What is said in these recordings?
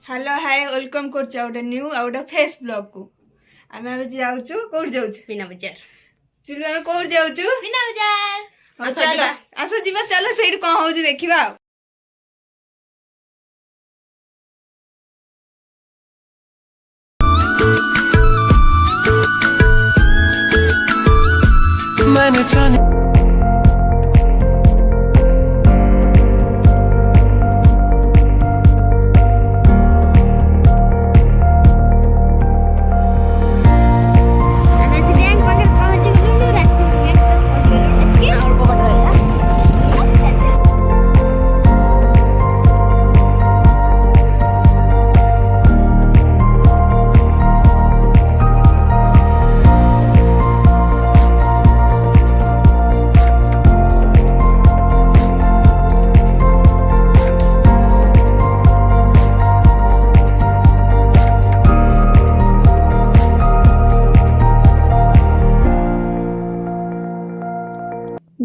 Hello hi welcome करछ गोटे new आ गोटे फेस ब्लॉग को आमे अब जाउछु कोड जाउछु मीना बाजार चलो आमे कोड जाउछु मीना बाजार चलो आसो जीवा चलो सेठ कोन होउछ देखिबा मैंने जाने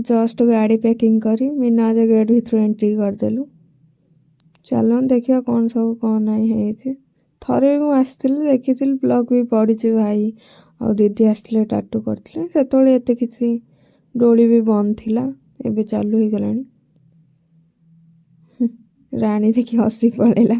जस्ट गाड़ी पैकिंग करी मीना जे गेट भीतर एंट्री करदेलु चलो देखिया कौन सब कौन नहीं है थरे भी आसती देखी ब्लॉग भी पड़ी भाई आ दीदी आसते टाटू करते से एत किसी डोली भी बंद थिला एबे चालू ही गलानी रानी देखी हसी पड़ेला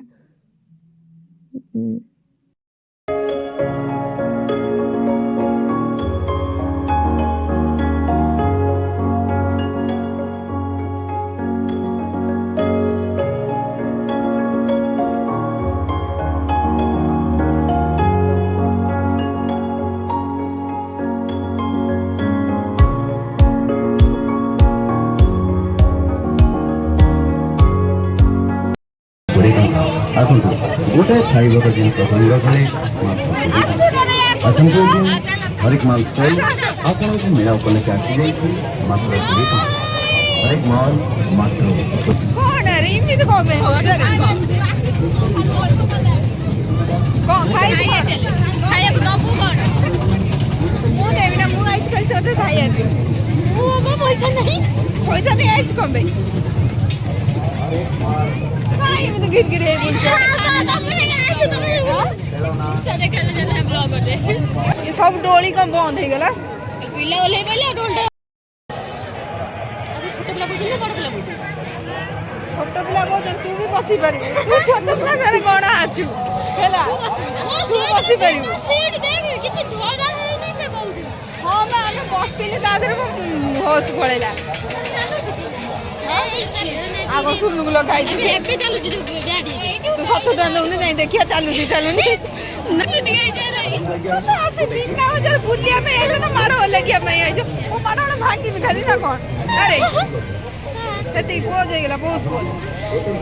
आसतु गोटे खाइबार जिन संग्रह कले आसतु हरेक माल सेल आपण मेला उपलक्षे आसी मात्र 20 टका हरेक माल मात्र कौन है रे इमती तो कम है कौन खाई चलो खाया को दबो कौन मु देबी ना मु आइछ खाली तो खाई आसी मु पैसा नहीं आइछ कम बे भाई मैं तो गिर गिर है ये सब डोली कम बंद हो गला पिला ओले पहिले डोलटा अरे छोटे पिला बुझले बड़ पिला बुझले छोटे पिला को तू भी बसी पारी तू छोटे पिला सारे कोन आछु हेला तू बसी पारी सीट देबे किछि धोदा नहीं से बहुत हां मैं आने बसतिले दादर होश पळेला आगो सुनु गुलो गाई एबे चालू जी गाड़ी तू सत्तु दंद उन्हें नहीं देखिया चालू जी नहीं दिखाई दे रही तो आसे बिना वजह बुलिया में ऐसे ना मारो लगिया मैं आई जो वो मारो ना भागी में खाली ना कौन अरे सती को जाएगा बहुत को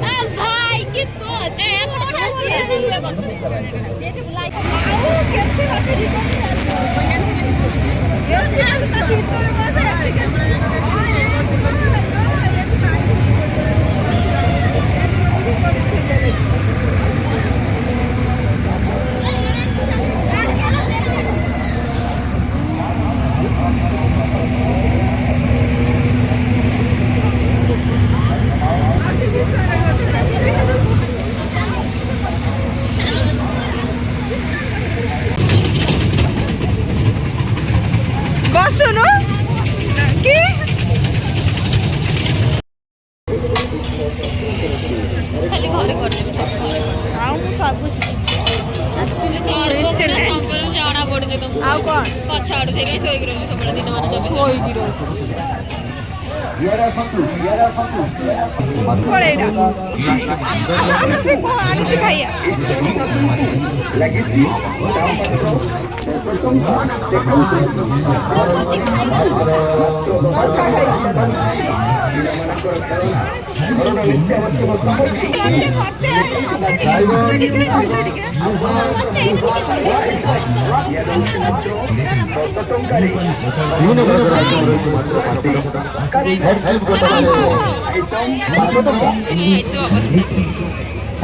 आ भाई की पोच है अपने साथ ये बुलाई आओ कितने बातें ये तो का भीतर में से सुनो कि खाली घर कर दे छोट घर आउ सब एक्चुअली चार संपर जाना पड़ जे तुम आउ कौन पछाड़ से भी सोई गिरो सब दिन माने जब सोई गिरो कोलेडा आसा से को आनी दिखाइया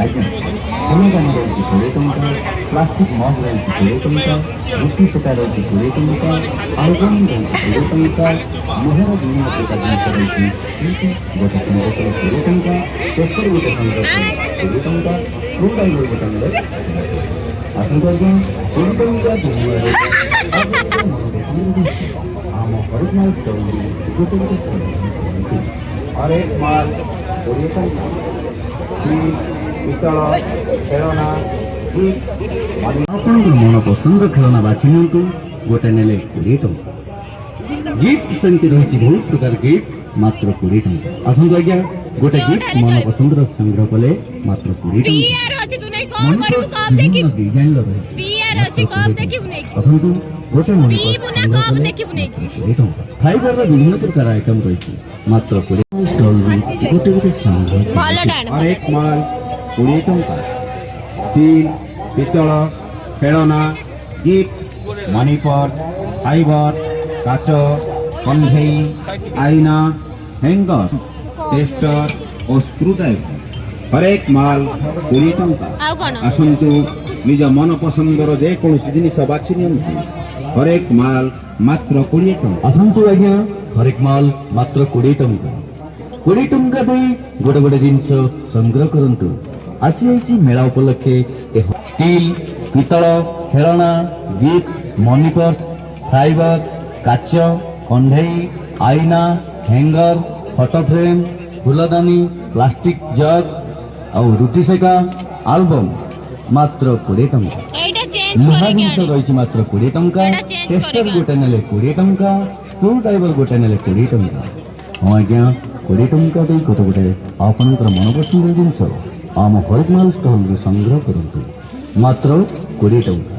ଆଜ୍ଞା ଅନୁଦାନ ରହୁଛି 20 ଟଙ୍କା, ପ୍ଲାଷ୍ଟିକ ମଗ ରହୁଛି 20 ଟଙ୍କା, ରୁଟି ସୂତା ରହୁଛି 20 ଟଙ୍କା, ଆଲବମ୍ ରହୁଛି 20 ଟଙ୍କା, ଲୁହାର ବିଭିନ୍ନ ପ୍ରକାର ଜିନିଷ ରହିଛି କିନ୍ତୁ ଗୋଟେ ସଂଗ୍ରହ 20 ଟଙ୍କା, ପେପର ଗୋଟେ ସଂଗ୍ରହ 20 ଟଙ୍କା, ଫ୍ରୁଟ୍ ଆଇ ଗୋଟେ ନେଲେ ଆସନ୍ତୁ ଆଜ୍ଞା 20 ଟଙ୍କା ବିନିମୟରେ ଆମ ହରିମାଲ ଷ୍ଟୋରରେ ଗୋଟେ ଗୋଟେ କରନ୍ତି। ହରେକ ମାଲ 20 ଟଙ୍କା, ପିତ୍ତଳ ଖେଳନା ଆପଣଙ୍କର ମନ ପସନ୍ଦ ଖେଳନା ବାଛି ନିଅନ୍ତୁ, ଗୋଟେ ନେଲେ 20 ଟଙ୍କା। ଗିଫ୍ଟ ସେମିତି ରହିଛି ବହୁତ ପ୍ରକାର ଗିଫ୍ଟ ମାତ୍ର 20 ଟଙ୍କା। ଆସନ୍ତୁ ଆଜ୍ଞା ଗୋଟେ ଗିଫ୍ଟ ମନ ପସନ୍ଦର ସଂଗ୍ରହ କଲେ ମାତ୍ର 20 ଟଙ୍କା। ପିଆର ଅଛି ତୁ ନାଇଁ କଣ କରିବୁ କମ୍ ଦେଖିବୁ ଡିଜାଇନର ରହିଛି ପିଆର ଅଛି କମ୍ ଦେଖିବୁ ନାଇଁ ଆସନ୍ତୁ ଗୋଟେ ମଣିଷ ପିଇବୁ ନା ସଂଗ୍ରହ କମ୍ କଲେ ଦେଖିବୁ ନାଇଁ ମାତ୍ର 20 ଟଙ୍କା। ଖାଇବାର ବିଭିନ୍ନ ପ୍ରକାର ଆଇଟମ ରହିଛି ମାତ୍ର 20 ଷ୍ଟଲରୁ ଗୋଟେ ଗୋଟେ ସଂଗ୍ରହ ଭଲଟା ଆଣ ହରେକ ମାଲ 20 ଟଙ୍କା। ଷ୍ଟିଲ ପିତ୍ତଳ ଖେଳନା ଗିଫ୍ଟ ମନି ପର୍ସ ଫାଇବର କାଚ କଣ୍ଢେଇ ଆଇନା ହ୍ୟାଙ୍ଗର টেস্টর ও স্ক্রু ড্রাইভর হরেক মাল 20 ଟଙ୍କା। ଆଉ କଣ ଆସନ୍ତୁ ନିଜ ମନ ପସନ୍ଦର ଯେକୌଣସି ଜିନିଷ ବାଛି ନିଅନ୍ତୁ, ହରେକ ମାଲ ମାତ୍ର 20 ଟଙ୍କା। ଆସନ୍ତୁ ଆଜ୍ଞା ହରେକ ମାଲ ମାତ୍ର 20 ଟଙ୍କା। 20 ଟଙ୍କା ଦେଇ ଗୋଟେ ଗୋଟେ ଜିନିଷ ସଂଗ୍ରହ କରନ୍ତୁ। ଆସିଯାଇଛି ମେଳା ଉପଲକ୍ଷେ ଷ୍ଟିଲ ପିତ୍ତଳ ଖେଳନା ଗିଫ୍ଟ ମନି ପର୍ସ ଫାଇବର କାଚ କଣ୍ଢେଇ ଆଇନା ହ୍ୟାଙ୍ଗର ଫଟୋ ଫ୍ରେମ୍ ଫୁଲଦାନୀ ପ୍ଲାଷ୍ଟିକ ଜଗ ଆଉ ରୁଟି ସେକା ଆଲବମ୍ ମାତ୍ର 20 ଟଙ୍କା। ଏଇଟା ଚେଞ୍ଜ ଲୁହା କରିକି ଜିନିଷ ଆଣି ରହିଛି ମାତ୍ର 20 ଟଙ୍କା। ଏଇଟା change ଟେଷ୍ଟର କରିକି ଗୋଟେ ନେଲେ 20 ଟଙ୍କା, ସ୍କ୍ରୁ ଡ୍ରାଇଭର ଗୋଟେ ନେଲେ 20 ଟଙ୍କା। ହଁ ଆଜ୍ଞା 20 ଟଙ୍କା ଦେଇ ଗୋଟେ ଗୋଟେ ଆପଣଙ୍କର ମନପସନ୍ଦର ଜିନିଷ ଆମ ହରିମାଲ ଷ୍ଟଲରୁ ସଂଗ୍ରହ କରନ୍ତୁ ମାତ୍ର 20 ଟଙ୍କା।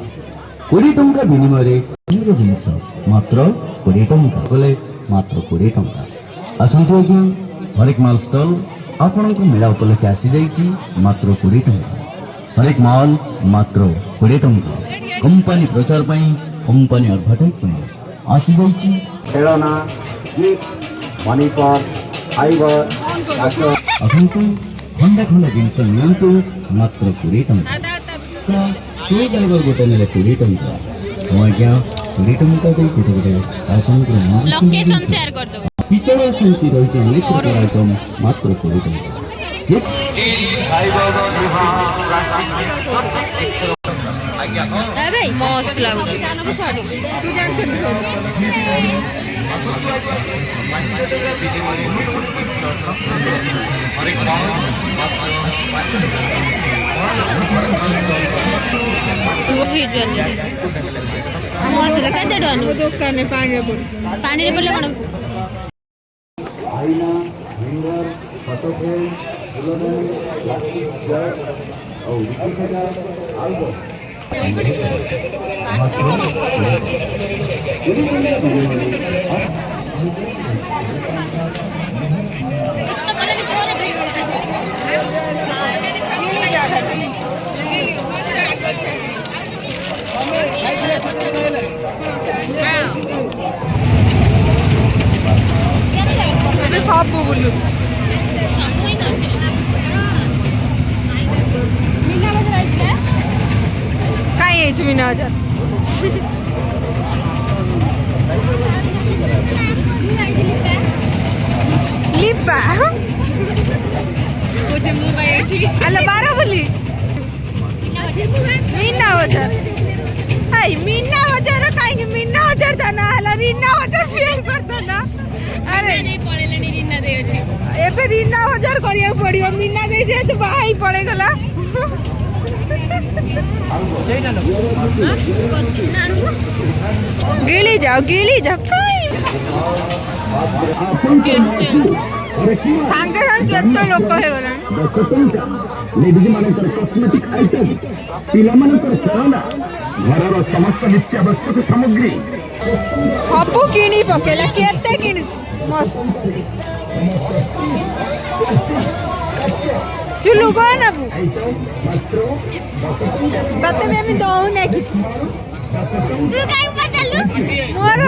20 ଟଙ୍କା ବିନିମୟରେ ଅନ୍ୟ ଜିନିଷ ମାତ୍ର 20 ଟଙ୍କା କଲେ ମାତ୍ର 20 ଟଙ୍କା। ଆସନ୍ତୁ ଆଜ୍ଞା ହରେକ ମାଲ ଷ୍ଟଲ ଆପଣଙ୍କ ମେଳା ଉପଲକ୍ଷେ ଆସିଯାଇଛି ମାତ୍ର 20 ଟଙ୍କା। ହରେକ ମାଲ ମାତ୍ର 20 ଟଙ୍କା। କମ୍ପାନୀ ପ୍ରଚାର ପାଇଁ କମ୍ପାନୀ ଆଡଭର୍ଟାଇଜ ପାଇଁ ଆସିଯାଇଛି ଖେଳନା ଗିଫ୍ଟ ମନି ପର୍ସ ଫାଇବର କାଚ। ଆସନ୍ତୁ ଖଣ୍ଡା ଖଣ୍ଡା ଜିନିଷ ନିଅନ୍ତୁ ମାତ୍ର 20 ଟଙ୍କା। ସ୍କ୍ରୁ ଡ୍ରାଇଭର ଗୋଟେ ନେଲେ 20 ଟଙ୍କା। ହଁ ଆଜ୍ଞା 20 ଟଙ୍କା ଦେଇ ଗୋଟେ ଗୋଟେ ଆପଣଙ୍କର ଲୋକେସନ ସେୟାର କରିଦବୁ ପିତ୍ତଳ ସେମିତି ରହିଛି ଅନେକ ପ୍ରକାର ଆଇଟମ ମାତ୍ର 20 ଟଙ୍କା। ଭାଇ ମସ୍ତ ଲାଗୁଛି ମସ୍ତ କେତେ ଟଙ୍କା ଦୋକାନରେ ପାଣିରେ ପାଣିରେ ପଡ଼ିଲେ କଣ ଆଇନା ହ୍ୟାଙ୍ଗର ଫଟୋ ଫ୍ରେମ୍ ଫୁଲଦାନୀ ପ୍ଲାଷ୍ଟିକ ଜଗ ଆଉ ରୁଟି ସେକା ଆଲବମ୍ ସବୁ ବୁଲୁଛୁ କାହିଁ ହେଇଛୁ ମିନା ବଜାର ଲିପା ଆଲୋ ବାରବୁଲି ମିନା ବଜାର ହାଇ ମିନା ବଜାର କାହିଁକି ମିନା ବଜାର ତା ନା ହେଲା ରିନା ବଜାର ଫିଲ୍ କରିଥାନ୍ତା। ଆରେ ପଳେଇଲେଣି ରିନା ଦେଇ ଅଛି ଏବେ ରିନା ବଜାର କରିବାକୁ ପଡିବ ମିନା ଦେଇ ଯେହେତୁ ବାହା ହେଇ ପଳେଇଗଲା। ଗିଳି ଯାଅ କାଇଁ ସାଙ୍ଗେ ସାଙ୍ଗେ କେତେ ଲୋକ ହେଇଗଲାଣି। ଲେଡିଜ୍ ମାନଙ୍କର କସ୍ମେଟିକ ଆଇଟମ ପିଲାମାନଙ୍କର ଖେଳନା ଘରର ସମସ୍ତ ନିତ୍ୟାବଶ୍ୟକ ସାମଗ୍ରୀ ସବୁ କିଣି ପକେଇଲା କେତେ କିଣୁଛୁ ମସ୍ତ ଚୁଲୁ କଣ ନେବୁ ତତେ ବି ଆମେ ଦଉନା କିଛି ମୋର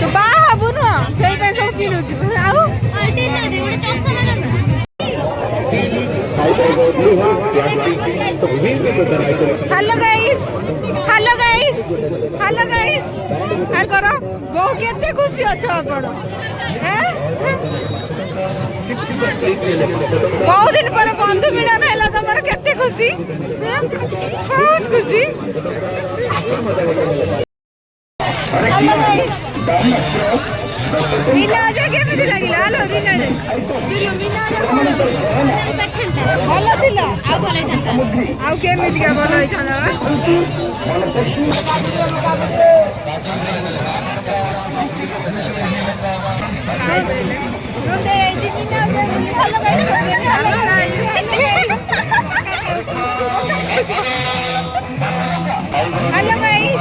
ତୁ ବାହା ହବୁ ନୁହଁ ସେଇପାଇଁ ସବୁ କିଣୁଛୁ ଆଉ ଗୋଟେ ଚଷମା ନେବା hello guys hello guys hello guys କର ବୋଉ କେତେ ଖୁସି ଅଛ ଆପଣ ବହୁତ ଦିନ ପରେ ବନ୍ଧୁ ମିଳନ ହେଲା ତମର କେତେ ଖୁସି ବହୁତ ଖୁସି ହ୍ୟାଲୋ ଗାଇସ୍ मीनाजा केमिति लागिला हेलो रीनाजा जुलु मीनाजा कोन भलो थिला ଆଉ ଭଲ ହେଇଥାନ୍ତା आउ केमिति का भलो होइथाला रोदे जी मीनाजा हेलो गाइस हेलो गाइस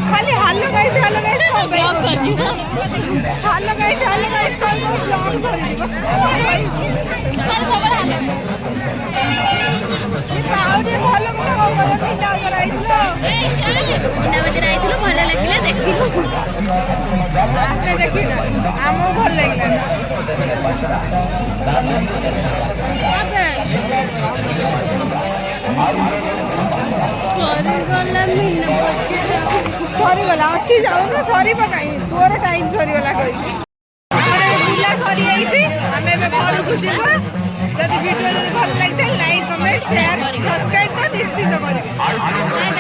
खाली हेलो गाइस को ବ୍ଲଗ ସରିଯିବ हेलो गाइस को ब्लॉग सरी ଖାଲି ଖବର ହାଲୋ ପାଉଡି ଭଲ କଥା କହିଲ ପିଲା ଅଜର ଆଇଥିଲ ଏଇ ଚାଲେ ମିନା ବଜାର ଆଇଥିଲୁ ଭଲ ଲାଗିଲା ଦେଖିଲୁ ଆମେ ଦେଖିନା ଆମକୁ ଭଲ ଲାଗିଲା ସରିଗଲା ମିନା ବଜାର ସରିଗଲା ଅଛି ଯାଉନ ସରିବ କାହିଁ ତୋର ଟାଇମ୍ ସରିଗଲା କହିକି ଆମର ପିଲା ସରିଯାଇଛି ଆମେ ଏବେ ଘରକୁ ଯିବା ଯଦି ଭିଡ଼ିଓ ଯଦି ଭଲ ଲାଗିଥାଏ ଲାଇକ୍ କମେଣ୍ଟ ସେୟାର ସବସ୍କ୍ରାଇବ୍ ତ ନିଶ୍ଚିତ କରିବେ